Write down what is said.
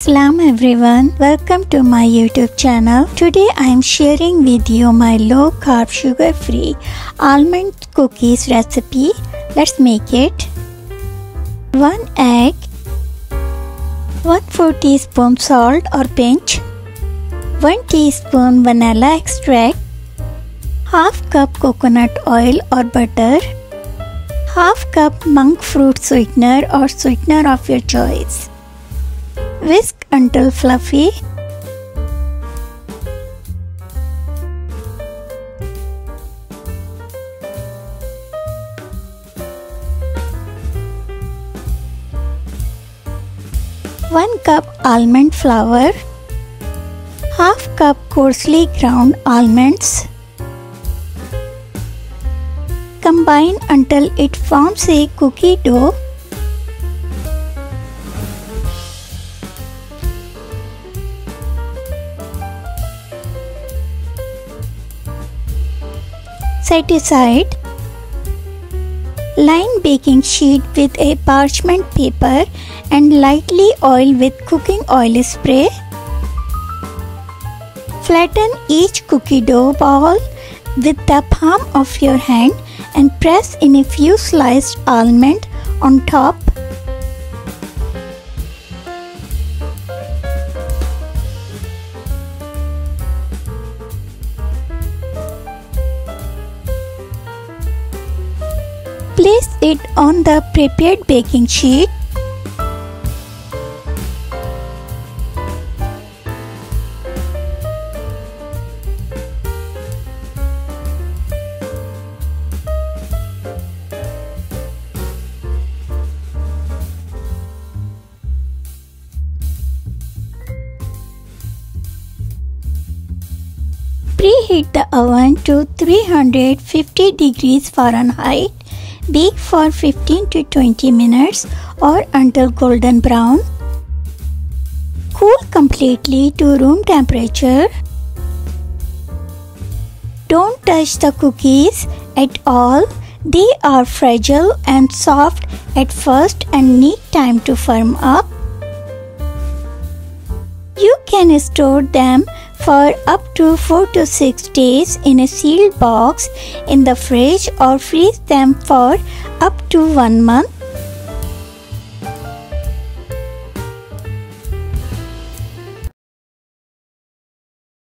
Assalamu everyone, welcome to my YouTube channel. Today I am sharing with you my low carb sugar free almond cookies recipe. Let's make it. 1 egg, 1/4 teaspoon salt or pinch, 1 teaspoon vanilla extract, half cup coconut oil or butter, half cup monk fruit sweetener or sweetener of your choice. Whisk until fluffy. One cup almond flour, half cup coarsely ground almonds. Combine until it forms a cookie dough. Set aside. Line baking sheet with a parchment paper and lightly oil with cooking oil spray. Flatten each cookie dough ball with the palm of your hand and press in a few sliced almond on top. Place it on the prepared baking sheet. Preheat the oven to 350 degrees Fahrenheit. Bake for 15 to 20 minutes or until golden brown. Cool completely to room temperature. Don't touch the cookies at all. They are fragile and soft at first and need time to firm up. You can store them for up to 4 to 6 days in a sealed box in the fridge or freeze them for up to 1 month.